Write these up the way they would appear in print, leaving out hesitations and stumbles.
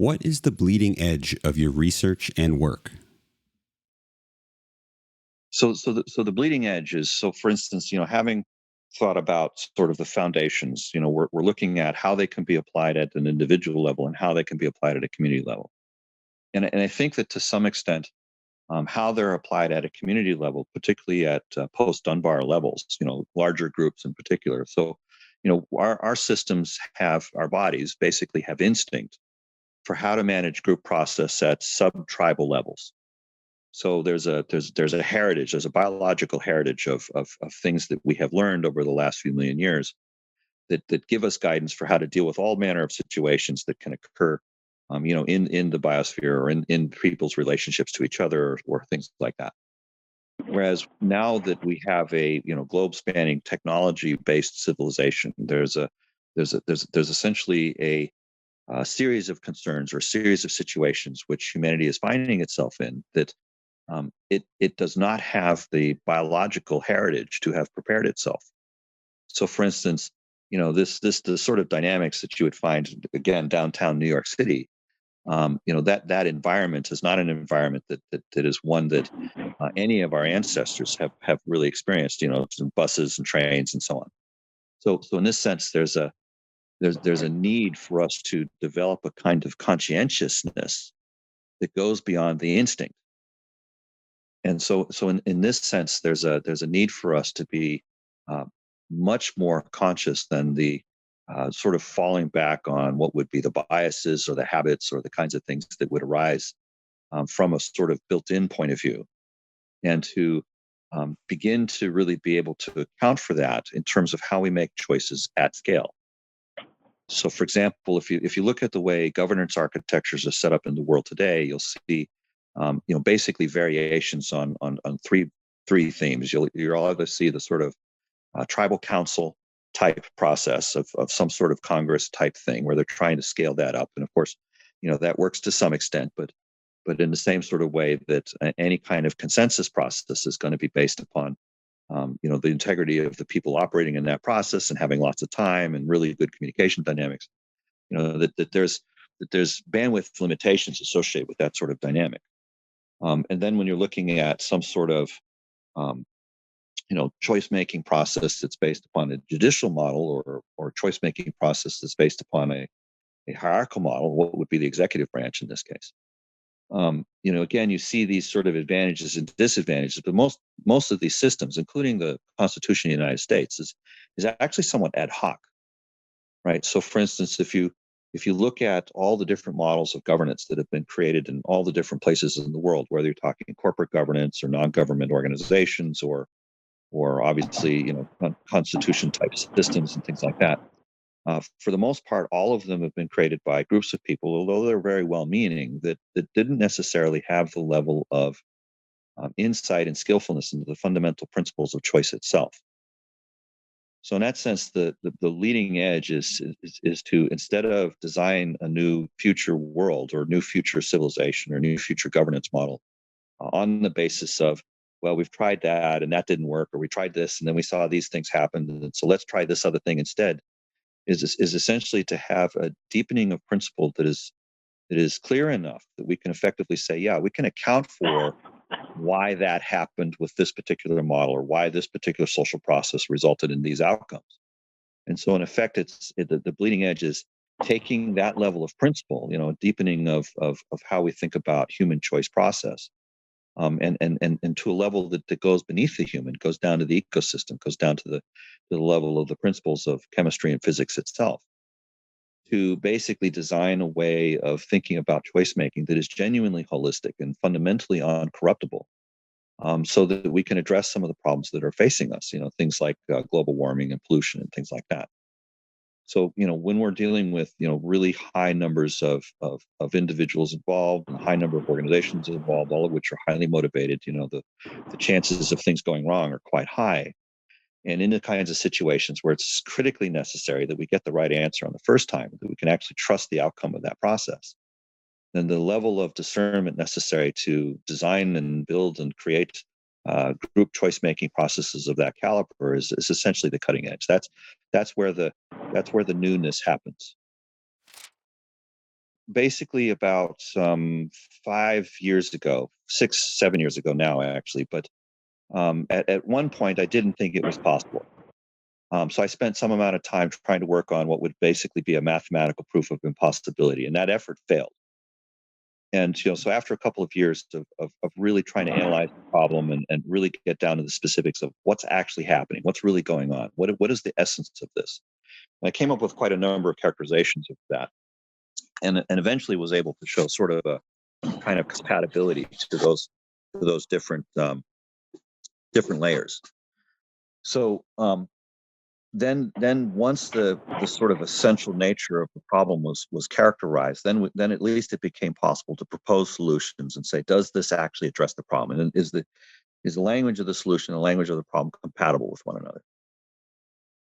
What is the bleeding edge of your research and work? So the bleeding edge is, so for instance, having thought about sort of the foundations, we're looking at how they can be applied at an individual level and how they can be applied at a community level. And I think that to some extent, how they're applied at a community level, particularly at post-Dunbar levels, larger groups in particular. So, our systems have, our bodies basically have instinct for how to manage group process at sub-tribal levels. So there's a heritage, there's a biological heritage of things that we have learned over the last few million years that give us guidance for how to deal with all manner of situations that can occur, in the biosphere or in people's relationships to each other or things like that. Whereas now that we have a globe spanning technology based civilization, there's essentially a series of concerns or a series of situations which humanity is finding itself in that it does not have the biological heritage to have prepared itself. So, for instance, this the sort of dynamics that you would find again downtown New York City. That environment is not an environment that is one that any of our ancestors have really experienced. Buses and trains and so on. So in this sense, there's a need for us to develop a kind of conscientiousness that goes beyond the instinct. And so in this sense, there's a need for us to be uh, much more conscious than the sort of falling back on what would be the biases or the habits or the kinds of things that would arise from a sort of built-in point of view, and to begin to really be able to account for that in terms of how we make choices at scale. So, for example, if you look at the way governance architectures are set up in the world today, you'll see, basically variations on three themes. You'll either see the sort of tribal council type process of some sort of Congress type thing where they're trying to scale that up, and of course, that works to some extent, but in the same sort of way that any kind of consensus process is going to be based upon the integrity of the people operating in that process and having lots of time and really good communication dynamics. That there's bandwidth limitations associated with that sort of dynamic. And then when you're looking at some sort of um, choice making process that's based upon a judicial model or choice making process that's based upon a hierarchical model, what would be the executive branch in this case? Again, you see these sort of advantages and disadvantages, but most of these systems, including the Constitution of the United States, is actually somewhat ad hoc, right? So, for instance, if you look at all the different models of governance that have been created in all the different places in the world, whether you're talking corporate governance or non-government organizations or obviously constitution type systems and things like that, for the most part, all of them have been created by groups of people, although they're very well-meaning, that didn't necessarily have the level of insight and skillfulness into the fundamental principles of choice itself. So, in that sense, the leading edge is to, instead of design a new future world or new future civilization or new future governance model on the basis of, well, we've tried that and that didn't work, or we tried this and then we saw these things happen, and so let's try this other thing instead, is essentially to have a deepening of principle that is clear enough that we can effectively say, yeah, we can account for why that happened with this particular model or why this particular social process resulted in these outcomes. And so, in effect, the bleeding edge is taking that level of principle, a deepening of how we think about human choice process, and to a level that goes beneath the human, goes down to the ecosystem, goes down to the level of the principles of chemistry and physics itself, to basically design a way of thinking about choice making that is genuinely holistic and fundamentally uncorruptible, so that we can address some of the problems that are facing us, things like global warming and pollution and things like that. So, when we're dealing with, really high numbers of individuals involved and a high number of organizations involved, all of which are highly motivated, the chances of things going wrong are quite high. And in the kinds of situations where it's critically necessary that we get the right answer on the first time, that we can actually trust the outcome of that process, then the level of discernment necessary to design and build and create group choice making processes of that caliber is essentially the cutting edge. That's where the newness happens. basically about 5 years ago, 6, 7 years ago now, actually. But at one point, I didn't think it was possible. So I spent some amount of time trying to work on what would basically be a mathematical proof of impossibility, and that effort failed. And so after a couple of years of really trying to analyze the problem and really get down to the specifics of what's actually happening, what's really going on, what is the essence of this, and I came up with quite a number of characterizations of that, and eventually was able to show sort of a kind of compatibility to those different layers. So then once the sort of essential nature of the problem was characterized, then at least it became possible to propose solutions and say, does this actually address the problem, and is the language of the solution and the language of the problem compatible with one another?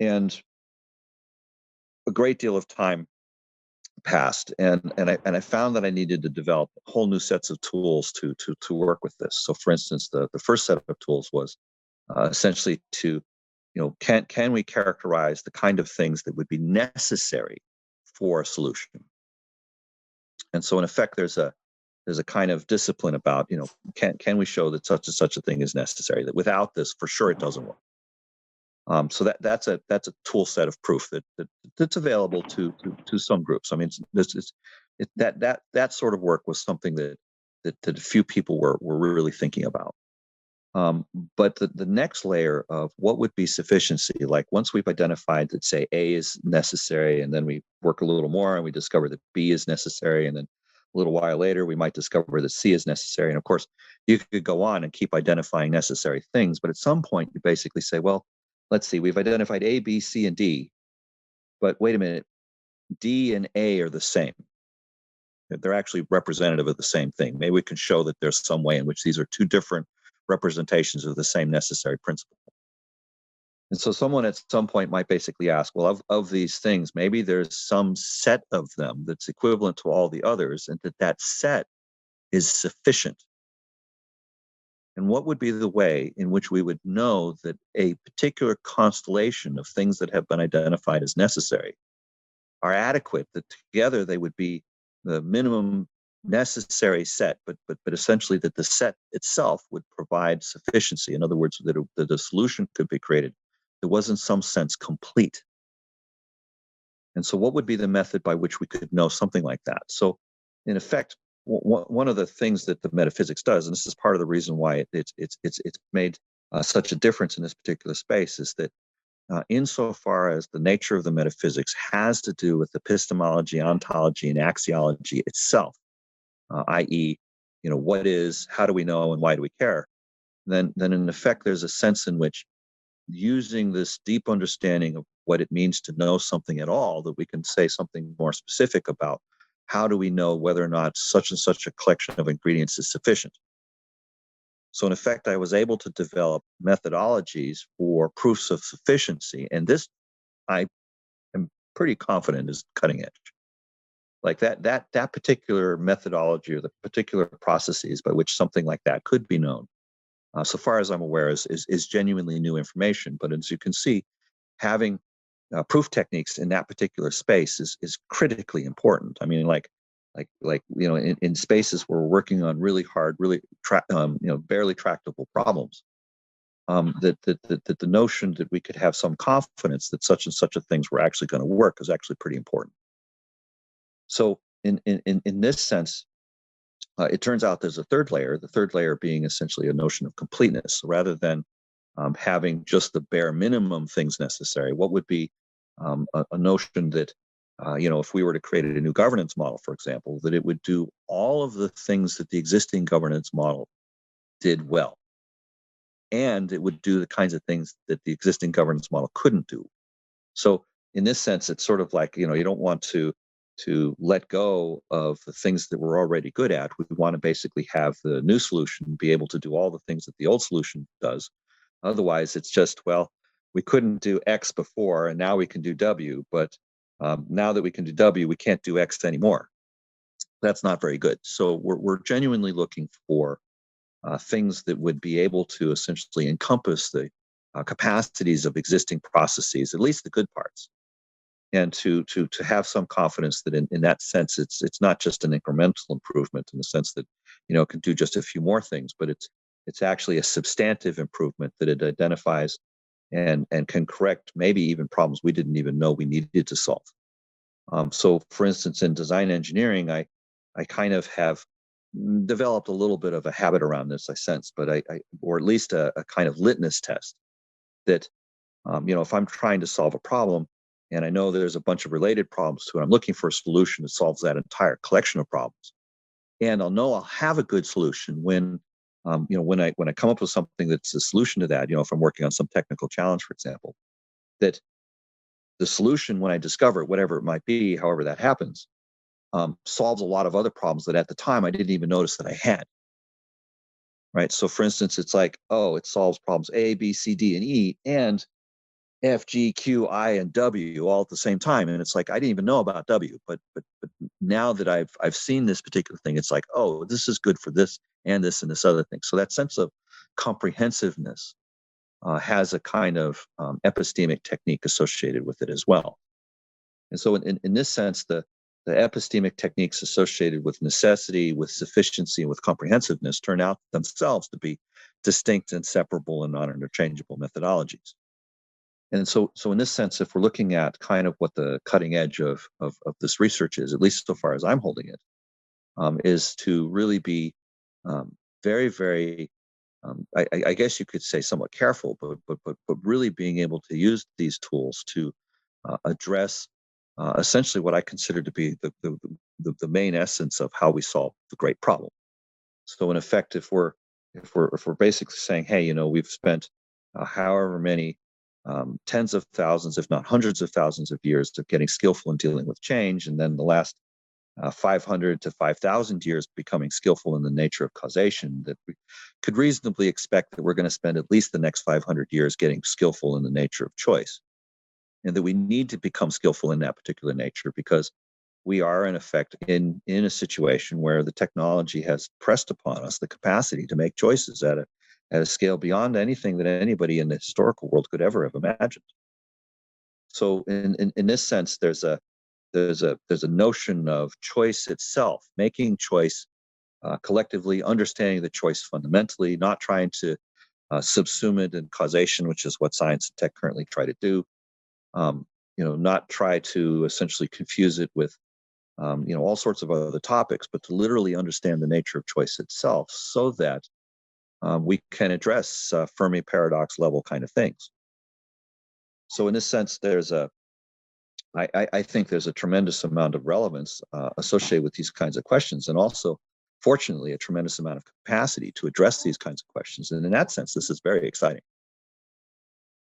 And a great deal of time passed, and I found that I needed to develop whole new sets of tools to work with this. So, for instance, the first set of tools was essentially to can we characterize the kind of things that would be necessary for a solution? And so, in effect, there's a kind of discipline about can we show that such and such a thing is necessary? That without this, for sure, it doesn't work. So that's a tool set of proof that's available to some groups. I mean, that sort of work was something that few people were really thinking about. But the next layer of what would be sufficiency, like once we've identified that, say, A is necessary, and then we work a little more and we discover that B is necessary, and then a little while later we might discover that C is necessary. And of course, you could go on and keep identifying necessary things, but at some point you basically say, well, let's see, we've identified A, B, C, and D, but wait a minute, D and A are the same. They're actually representative of the same thing. Maybe we can show that there's some way in which these are two different representations of the same necessary principle. And so someone at some point might basically ask, well, of these things, maybe there's some set of them that's equivalent to all the others, and that set is sufficient. And what would be the way in which we would know that a particular constellation of things that have been identified as necessary are adequate, that together they would be the minimum necessary set, but essentially that the set itself would provide sufficiency. In other words, that a solution could be created that was in some sense complete. And so what would be the method by which we could know something like that? So in effect, one of the things that the metaphysics does, and this is part of the reason why it's made such a difference in this particular space, is that insofar as the nature of the metaphysics has to do with epistemology, ontology, and axiology itself, i.e., what is, how do we know, and why do we care? Then in effect, there's a sense in which using this deep understanding of what it means to know something at all, that we can say something more specific about how do we know whether or not such and such a collection of ingredients is sufficient. So in effect, I was able to develop methodologies for proofs of sufficiency, and this I am pretty confident is cutting edge. Like that particular methodology or the particular processes by which something like that could be known, so far as I'm aware, is genuinely new information. But as you can see, having proof techniques in that particular space is critically important. I mean, in spaces where we're working on really hard, really barely tractable problems, that the notion that we could have some confidence that such and such a things were actually going to work is actually pretty important. So in this sense, it turns out there's a third layer, the third layer being essentially a notion of completeness. So rather than having just the bare minimum things necessary, what would be a notion that, if we were to create a new governance model, for example, that it would do all of the things that the existing governance model did well. And it would do the kinds of things that the existing governance model couldn't do. So in this sense, it's sort of like, you don't want to let go of the things that we're already good at. We want to basically have the new solution be able to do all the things that the old solution does. Otherwise, it's just, well, we couldn't do X before, and now we can do W. But now that we can do W, we can't do X anymore. That's not very good. So we're genuinely looking for things that would be able to essentially encompass the capacities of existing processes, at least the good parts. and to have some confidence that in that sense it's not just an incremental improvement in the sense that it can do just a few more things, but it's actually a substantive improvement that it identifies and can correct maybe even problems we didn't even know we needed to solve. So, for instance, in design engineering, I kind of have developed a little bit of a habit around this, I sense, but I or at least a kind of litmus test that if I'm trying to solve a problem and I know there's a bunch of related problems to it, I'm looking for a solution that solves that entire collection of problems. And I'll know I'll have a good solution when I come up with something that's a solution to that. If I'm working on some technical challenge, for example, that the solution when I discover it, whatever it might be, however that happens, solves a lot of other problems that at the time I didn't even notice that I had. Right. So, for instance, it's like, oh, it solves problems A, B, C, D, and E, and F, G, Q, I, and W all at the same time. And it's like I didn't even know about W, but now that I've seen this particular thing, it's like, oh, this is good for this and this other thing. So that sense of comprehensiveness has a kind of epistemic technique associated with it as well. And so, in this sense, the epistemic techniques associated with necessity, with sufficiency, and with comprehensiveness turn out themselves to be distinct and separable and non-interchangeable methodologies. And so in this sense, if we're looking at kind of what the cutting edge of this research is, at least so far as I'm holding it, is to really be very, very, I guess you could say somewhat careful, but really being able to use these tools to address essentially what I consider to be the main essence of how we solve the great problem. So in effect, if we're basically saying, hey, we've spent however many tens of thousands, if not hundreds of thousands of years of getting skillful in dealing with change, and then the last 500 to 5,000 years becoming skillful in the nature of causation, that we could reasonably expect that we're going to spend at least the next 500 years getting skillful in the nature of choice, and that we need to become skillful in that particular nature because we are in effect in a situation where the technology has pressed upon us the capacity to make choices at a scale beyond anything that anybody in the historical world could ever have imagined. So in this sense, there's a notion of choice itself, making choice collectively, understanding the choice fundamentally, not trying to subsume it in causation, which is what science and tech currently try to do. Not try to essentially confuse it with all sorts of other topics, but to literally understand the nature of choice itself so that we can address Fermi paradox level kind of things. So in this sense, I think there's a tremendous amount of relevance associated with these kinds of questions, and also, fortunately, a tremendous amount of capacity to address these kinds of questions. And in that sense, this is very exciting.